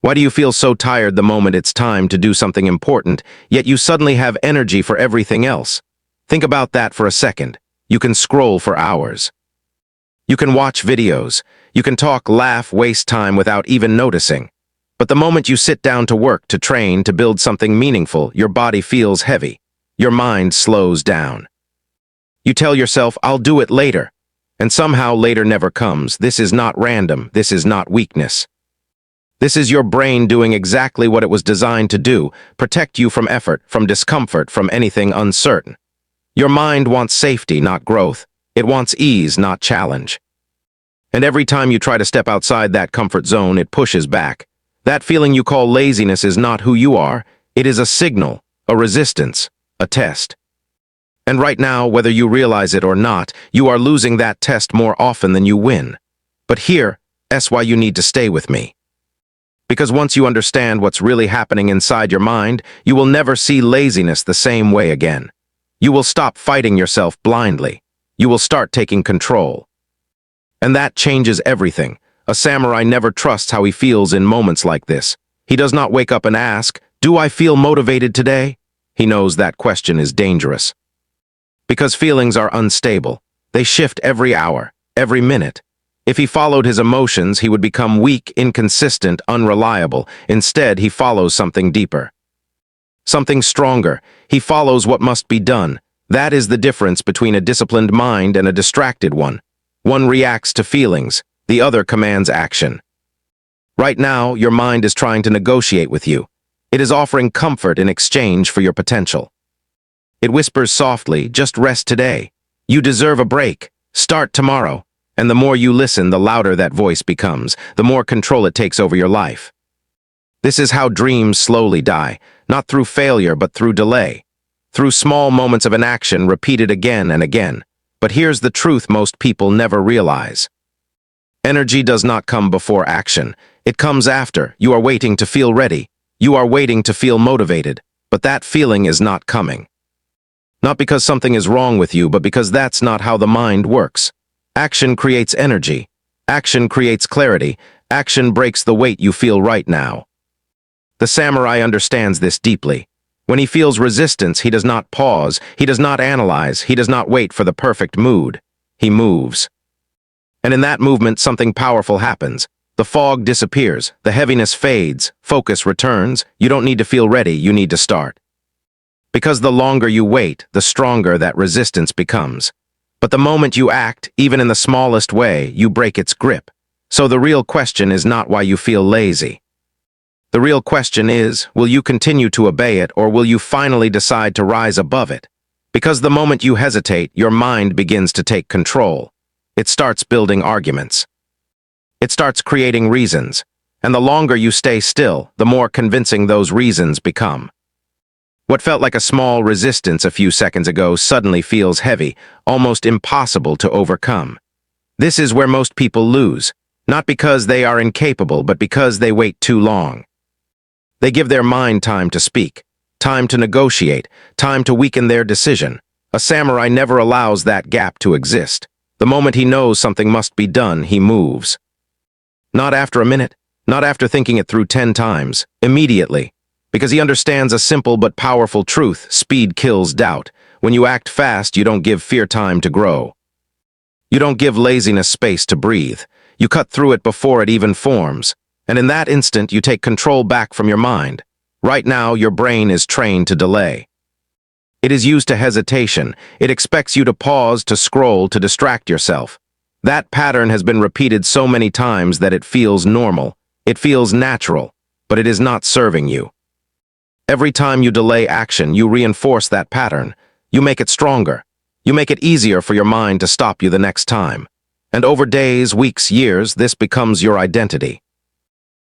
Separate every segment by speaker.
Speaker 1: Why do you feel so tired the moment it's time to do something important, yet you suddenly have energy for everything else? Think about that for a second. You can scroll for hours. You can watch videos. You can talk, laugh, waste time without even noticing. But the moment you sit down to work, to train, to build something meaningful, your body feels heavy. Your mind slows down. You tell yourself, I'll do it later. And somehow later never comes. This is not random. This is not weakness. This is your brain doing exactly what it was designed to do, protect you from effort, from discomfort, from anything uncertain. Your mind wants safety, not growth. It wants ease, not challenge. And every time you try to step outside that comfort zone, it pushes back. That feeling you call laziness is not who you are. It is a signal, a resistance, a test. And right now, whether you realize it or not, you are losing that test more often than you win. But that's why you need to stay with me. Because once you understand what's really happening inside your mind, you will never see laziness the same way again. You will stop fighting yourself blindly. You will start taking control. And that changes everything. A samurai never trusts how he feels in moments like this. He does not wake up and ask, "Do I feel motivated today?" He knows that question is dangerous. Because feelings are unstable. They shift every hour, every minute. If he followed his emotions, he would become weak, inconsistent, unreliable. Instead, he follows something deeper. Something stronger. He follows what must be done. That is the difference between a disciplined mind and a distracted one. One reacts to feelings, the other commands action. Right now, your mind is trying to negotiate with you. It is offering comfort in exchange for your potential. It whispers softly, "Just rest today. You deserve a break. Start tomorrow." And the more you listen, the louder that voice becomes, the more control it takes over your life. This is how dreams slowly die, not through failure but through delay. Through small moments of inaction repeated again and again. But here's the truth most people never realize. Energy does not come before action. It comes after. You are waiting to feel ready. You are waiting to feel motivated. But that feeling is not coming. Not because something is wrong with you, but because that's not how the mind works. Action creates energy. Action creates clarity. Action breaks the weight you feel right now. The samurai understands this deeply. When he feels resistance, he does not pause, he does not analyze, he does not wait for the perfect mood. He moves. And in that movement, something powerful happens. The fog disappears, the heaviness fades, focus returns. You don't need to feel ready, you need to start. Because the longer you wait, the stronger that resistance becomes. But the moment you act, even in the smallest way, you break its grip. So the real question is not why you feel lazy. The real question is, will you continue to obey it, or will you finally decide to rise above it? Because the moment you hesitate, your mind begins to take control. It starts building arguments. It starts creating reasons. And the longer you stay still, the more convincing those reasons become. What felt like a small resistance a few seconds ago suddenly feels heavy, almost impossible to overcome. This is where most people lose, not because they are incapable, but because they wait too long. They give their mind time to speak, time to negotiate, time to weaken their decision. A samurai never allows that gap to exist. The moment he knows something must be done, he moves. Not after a minute, not after thinking it through 10 times, immediately. Because he understands a simple but powerful truth: speed kills doubt. When you act fast, you don't give fear time to grow. You don't give laziness space to breathe. You cut through it before it even forms. And in that instant, you take control back from your mind. Right now, your brain is trained to delay. It is used to hesitation. It expects you to pause, to scroll, to distract yourself. That pattern has been repeated so many times that it feels normal. It feels natural, but it is not serving you. Every time you delay action, you reinforce that pattern. You make it stronger. You make it easier for your mind to stop you the next time. And over days, weeks, years, this becomes your identity.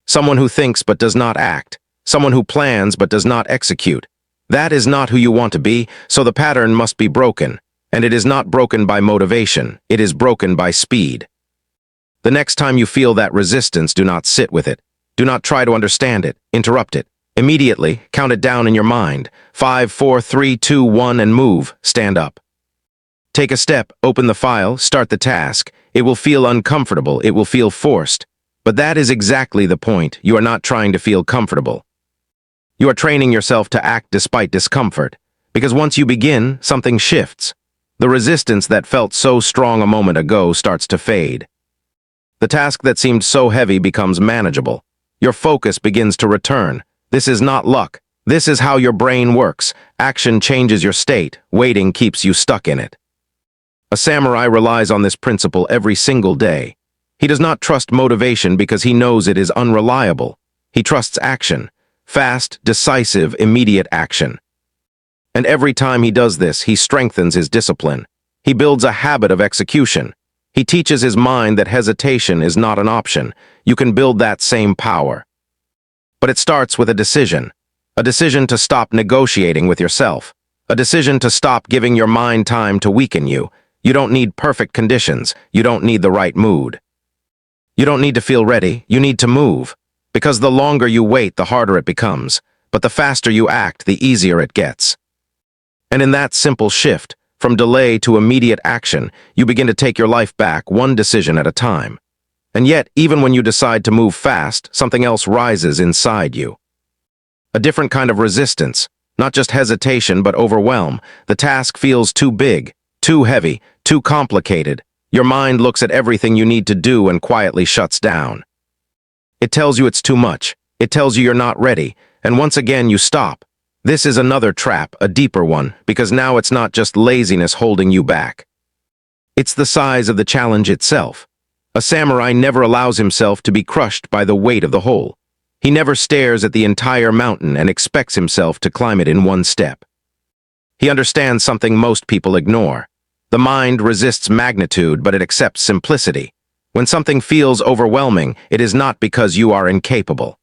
Speaker 1: Someone who thinks but does not act. Someone who plans but does not execute. That is not who you want to be, so the pattern must be broken. And it is not broken by motivation. It is broken by speed. The next time you feel that resistance, do not sit with it. Do not try to understand it. Interrupt it. Immediately, count it down in your mind. 5, 4, 3, 2, 1, and move. Stand up. Take a step, open the file, start the task. It will feel uncomfortable, it will feel forced. But that is exactly the point. You are not trying to feel comfortable. You are training yourself to act despite discomfort, because once you begin, something shifts. The resistance that felt so strong a moment ago starts to fade. The task that seemed so heavy becomes manageable. Your focus begins to return. This is not luck. This is how your brain works. Action changes your state. Waiting keeps you stuck in it. A samurai relies on this principle every single day. He does not trust motivation because he knows it is unreliable. He trusts action. Fast, decisive, immediate action. And every time he does this, he strengthens his discipline. He builds a habit of execution. He teaches his mind that hesitation is not an option. You can build that same power. But it starts with a decision to stop negotiating with yourself, a decision to stop giving your mind time to weaken you. You don't need perfect conditions. You don't need the right mood. You don't need to feel ready. You need to move. Because the longer you wait, the harder it becomes. But the faster you act, the easier it gets. And in that simple shift, from delay to immediate action, you begin to take your life back one decision at a time. And yet, even when you decide to move fast, something else rises inside you. A different kind of resistance, not just hesitation but overwhelm. The task feels too big, too heavy, too complicated. Your mind looks at everything you need to do and quietly shuts down. It tells you it's too much. It tells you you're not ready. And once again, you stop. This is another trap, a deeper one, because now it's not just laziness holding you back. It's the size of the challenge itself. A samurai never allows himself to be crushed by the weight of the whole. He never stares at the entire mountain and expects himself to climb it in one step. He understands something most people ignore. The mind resists magnitude, but it accepts simplicity. When something feels overwhelming, it is not because you are incapable.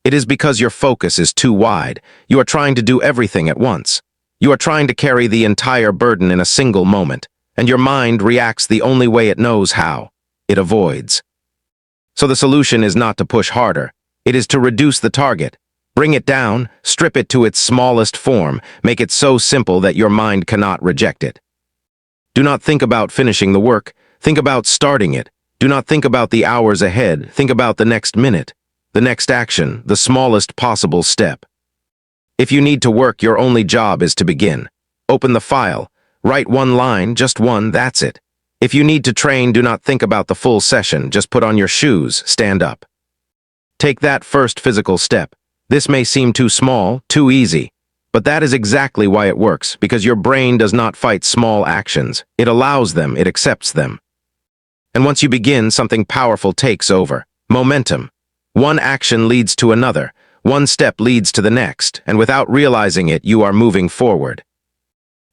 Speaker 1: It is because your focus is too wide. You are trying to do everything at once. You are trying to carry the entire burden in a single moment, and your mind reacts the only way it knows how. It avoids. So the solution is not to push harder. It is to reduce the target. Bring it down, strip it to its smallest form, make it so simple that your mind cannot reject it. Do not think about finishing the work. Think about starting it. Do not think about the hours ahead. Think about the next minute, the next action, the smallest possible step. If you need to work, your only job is to begin. Open the file. Write one line, just one, that's it. If you need to train, do not think about the full session. Just put on your shoes, stand up. Take that first physical step. This may seem too small, too easy. But that is exactly why it works, because your brain does not fight small actions. It allows them, it accepts them. And once you begin, something powerful takes over. Momentum. One action leads to another. One step leads to the next, and without realizing it, you are moving forward.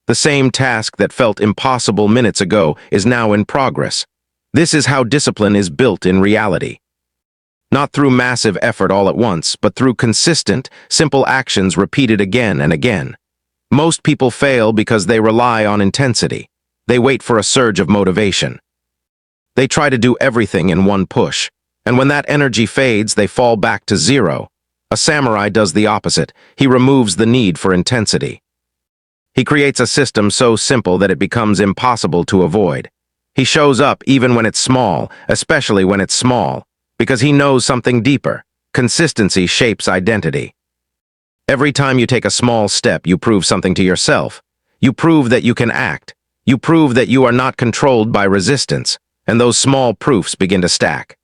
Speaker 1: The same task that felt impossible minutes ago is now in progress. This is how discipline is built in reality. Not through massive effort all at once, but through consistent, simple actions repeated again and again. Most people fail because they rely on intensity. They wait for a surge of motivation. They try to do everything in one push, and when that energy fades, they fall back to zero. A samurai does the opposite. He removes the need for intensity. He creates a system so simple that it becomes impossible to avoid. He shows up even when it's small, especially when it's small, because he knows something deeper. Consistency shapes identity. Every time you take a small step, you prove something to yourself. You prove that you can act. You prove that you are not controlled by resistance, and those small proofs begin to stack.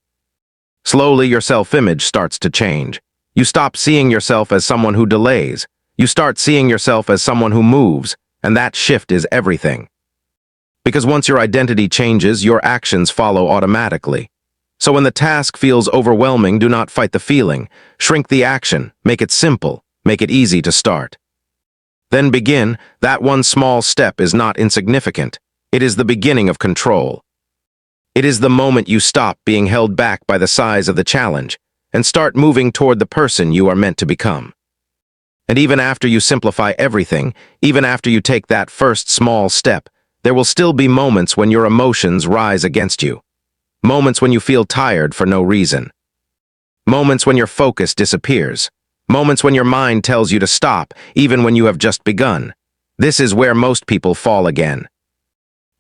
Speaker 1: Slowly, your self-image starts to change. You stop seeing yourself as someone who delays. You start seeing yourself as someone who moves, and that shift is everything. Because once your identity changes, your actions follow automatically. So when the task feels overwhelming, do not fight the feeling. Shrink the action, make it simple, make it easy to start. Then begin. That one small step is not insignificant. It is the beginning of control. It is the moment you stop being held back by the size of the challenge and start moving toward the person you are meant to become. And even after you simplify everything, even after you take that first small step, there will still be moments when your emotions rise against you. Moments when you feel tired for no reason. Moments when your focus disappears. Moments when your mind tells you to stop, even when you have just begun. This is where most people fall again.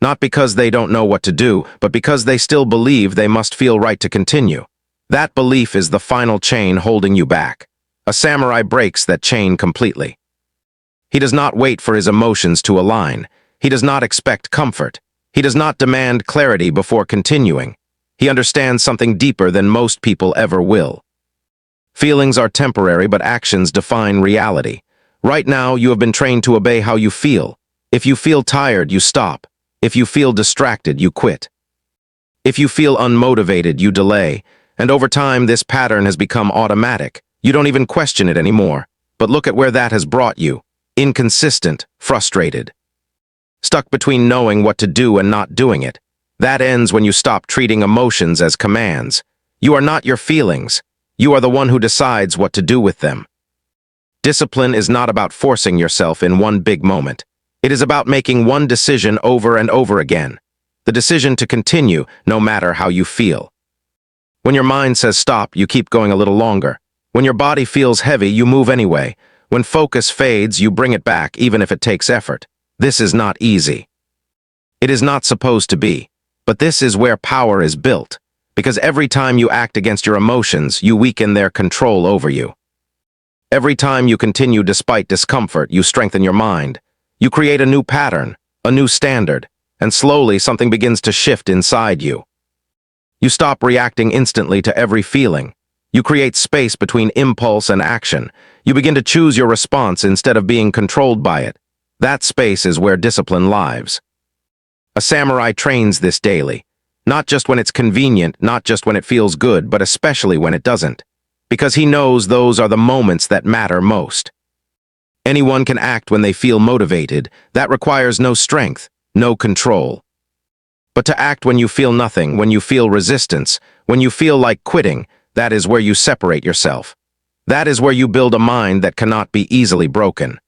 Speaker 1: Not because they don't know what to do, but because they still believe they must feel right to continue. That belief is the final chain holding you back. A samurai breaks that chain completely. He does not wait for his emotions to align. He does not expect comfort. He does not demand clarity before continuing. He understands something deeper than most people ever will. Feelings are temporary, but actions define reality. Right now, you have been trained to obey how you feel. If you feel tired, you stop. If you feel distracted, you quit. If you feel unmotivated, you delay. And over time, this pattern has become automatic. You don't even question it anymore. But look at where that has brought you. Inconsistent, frustrated. Stuck between knowing what to do and not doing it. That ends when you stop treating emotions as commands. You are not your feelings. You are the one who decides what to do with them. Discipline is not about forcing yourself in one big moment. It is about making one decision over and over again. The decision to continue, no matter how you feel. When your mind says stop, you keep going a little longer. When your body feels heavy, you move anyway. When focus fades, you bring it back, even if it takes effort. This is not easy. It is not supposed to be. But this is where power is built. Because every time you act against your emotions, you weaken their control over you. Every time you continue despite discomfort, you strengthen your mind. You create a new pattern, a new standard, and slowly something begins to shift inside you. You stop reacting instantly to every feeling. You create space between impulse and action. You begin to choose your response instead of being controlled by it. That space is where discipline lives. A samurai trains this daily. Not just when it's convenient, not just when it feels good, but especially when it doesn't. Because he knows those are the moments that matter most. Anyone can act when they feel motivated. That requires no strength, no control. But to act when you feel nothing, when you feel resistance, when you feel like quitting, that is where you separate yourself. That is where you build a mind that cannot be easily broken.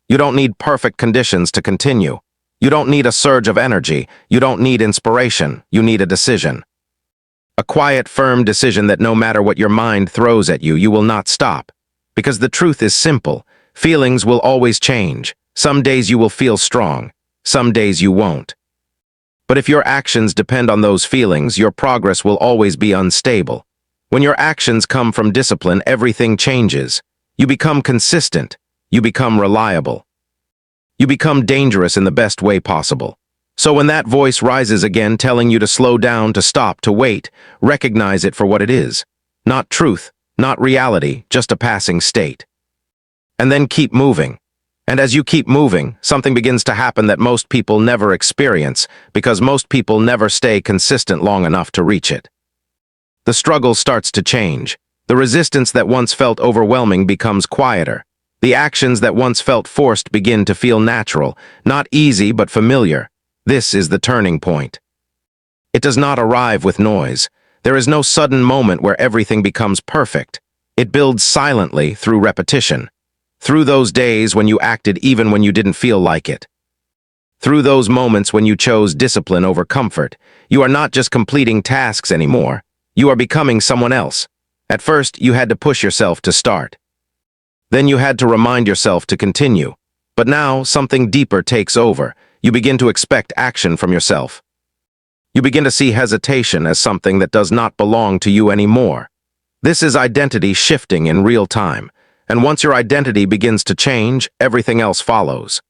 Speaker 1: You don't need perfect conditions to continue. You don't need a surge of energy. You don't need inspiration. You need a decision. A quiet, firm decision that no matter what your mind throws at you, you will not stop. Because the truth is simple. Feelings will always change. Some days you will feel strong. Some days you won't. But if your actions depend on those feelings, your progress will always be unstable. When your actions come from discipline, everything changes. You become consistent. You become reliable. You become dangerous in the best way possible. So when that voice rises again telling you to slow down, to stop, to wait, recognize it for what it is. Not truth, not reality, just a passing state. And then keep moving. And as you keep moving, something begins to happen that most people never experience, because most people never stay consistent long enough to reach it. The struggle starts to change. The resistance that once felt overwhelming becomes quieter. The actions that once felt forced begin to feel natural, not easy but familiar. This is the turning point. It does not arrive with noise. There is no sudden moment where everything becomes perfect. It builds silently through repetition. Through those days when you acted even when you didn't feel like it. Through those moments when you chose discipline over comfort. You are not just completing tasks anymore. You are becoming someone else. At first, you had to push yourself to start. Then you had to remind yourself to continue. But now, something deeper takes over. You begin to expect action from yourself. You begin to see hesitation as something that does not belong to you anymore. This is identity shifting in real time. And once your identity begins to change, everything else follows.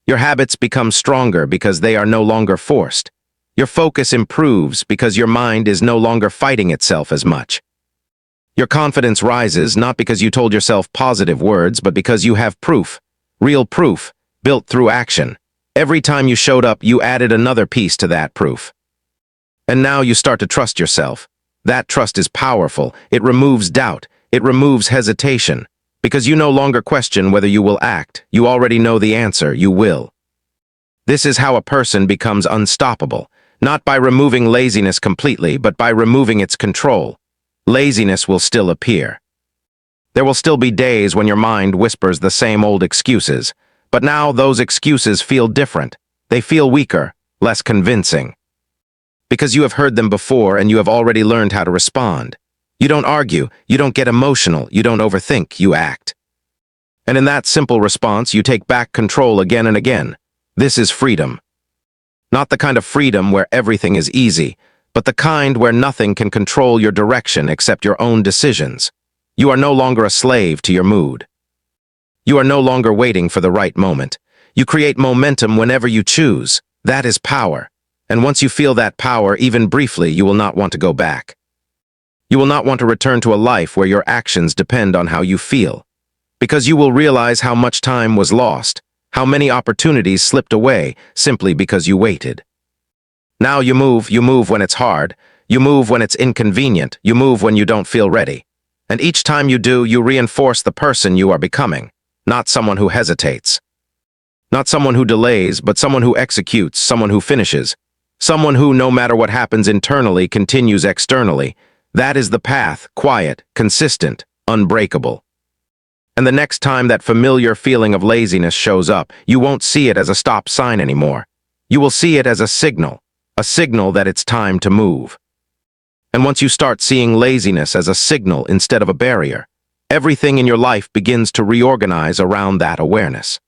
Speaker 1: Your habits become stronger because they are no longer forced. Your focus improves because your mind is no longer fighting itself as much. Your confidence rises not because you told yourself positive words, but because you have proof, real proof, built through action. Every time you showed up, you added another piece to that proof. And now you start to trust yourself. That trust is powerful. It removes doubt. It removes hesitation. Because you no longer question whether you will act. You already know the answer. You will. This is how a person becomes unstoppable. Not by removing laziness completely, but by removing its control. Laziness will still appear. There will still be days when your mind whispers the same old excuses, but now those excuses feel different. They feel weaker, less convincing. Because you have heard them before and you have already learned how to respond. You don't argue, you don't get emotional, you don't overthink, you act. And in that simple response, you take back control again and again. This is freedom. Not the kind of freedom where everything is easy, but the kind where nothing can control your direction except your own decisions. You are no longer a slave to your mood. You are no longer waiting for the right moment. You create momentum whenever you choose. That is power. And once you feel that power, even briefly, you will not want to go back. You will not want to return to a life where your actions depend on how you feel. Because you will realize how much time was lost, how many opportunities slipped away simply because you waited. Now you move when it's hard, you move when it's inconvenient, you move when you don't feel ready. And each time you do, you reinforce the person you are becoming, not someone who hesitates. Not someone who delays, but someone who executes, someone who finishes. Someone who, no matter what happens internally, continues externally. That is the path, quiet, consistent, unbreakable. And the next time that familiar feeling of laziness shows up, you won't see it as a stop sign anymore. You will see it as a signal that it's time to move. And once you start seeing laziness as a signal instead of a barrier, everything in your life begins to reorganize around that awareness.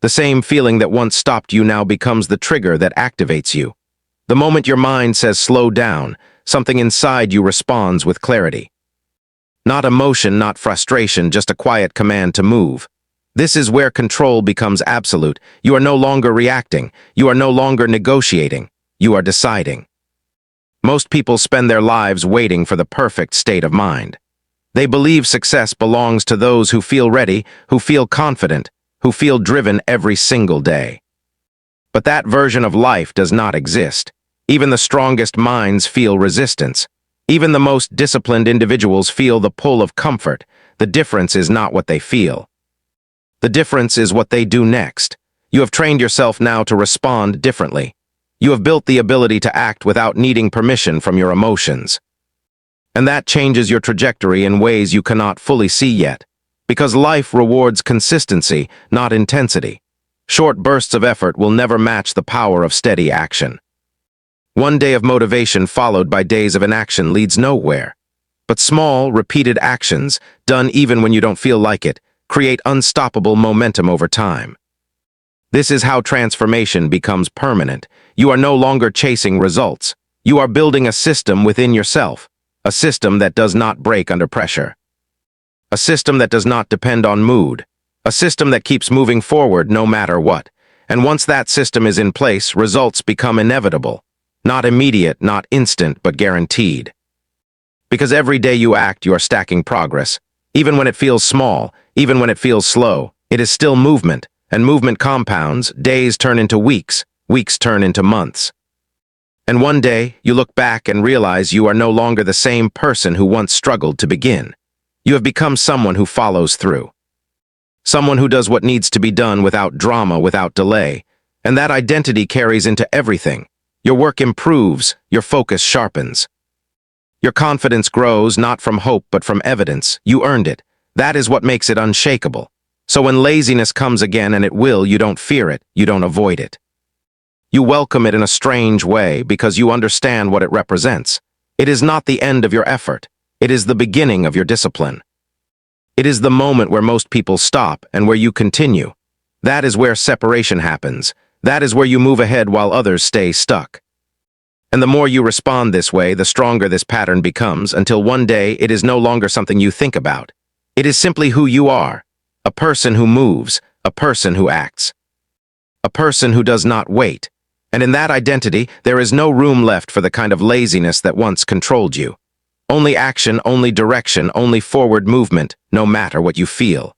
Speaker 1: The same feeling that once stopped you now becomes the trigger that activates you. The moment your mind says slow down, something inside you responds with clarity. Not emotion, not frustration, just a quiet command to move. This is where control becomes absolute. You are no longer reacting. You are no longer negotiating. You are deciding. Most people spend their lives waiting for the perfect state of mind. They believe success belongs to those who feel ready, who feel confident, who feel driven every single day. But that version of life does not exist. Even the strongest minds feel resistance. Even the most disciplined individuals feel the pull of comfort. The difference is not what they feel. The difference is what they do next. You have trained yourself now to respond differently. You have built the ability to act without needing permission from your emotions. And that changes your trajectory in ways you cannot fully see yet. Because life rewards consistency, not intensity. Short bursts of effort will never match the power of steady action. One day of motivation followed by days of inaction leads nowhere. But small, repeated actions, done even when you don't feel like it, create unstoppable momentum over time. This is how transformation becomes permanent. You are no longer chasing results. You are building a system within yourself, a system that does not break under pressure. A system that does not depend on mood. A system that keeps moving forward no matter what. And once that system is in place, results become inevitable. Not immediate, not instant, but guaranteed. Because every day you act, you are stacking progress. Even when it feels small, even when it feels slow, it is still movement. And movement compounds, days turn into weeks, weeks turn into months. And one day, you look back and realize you are no longer the same person who once struggled to begin. You have become someone who follows through. Someone who does what needs to be done without drama, without delay. And that identity carries into everything. Your work improves, your focus sharpens. Your confidence grows not from hope but from evidence. You earned it. That is what makes it unshakable. So when laziness comes again, and it will, you don't fear it, you don't avoid it. You welcome it in a strange way because you understand what it represents. It is not the end of your effort. It is the beginning of your discipline. It is the moment where most people stop and where you continue. That is where separation happens. That is where you move ahead while others stay stuck. And the more you respond this way, the stronger this pattern becomes, until one day it is no longer something you think about. It is simply who you are. A person who moves, a person who acts. A person who does not wait. And in that identity, there is no room left for the kind of laziness that once controlled you. Only action, only direction, only forward movement, no matter what you feel.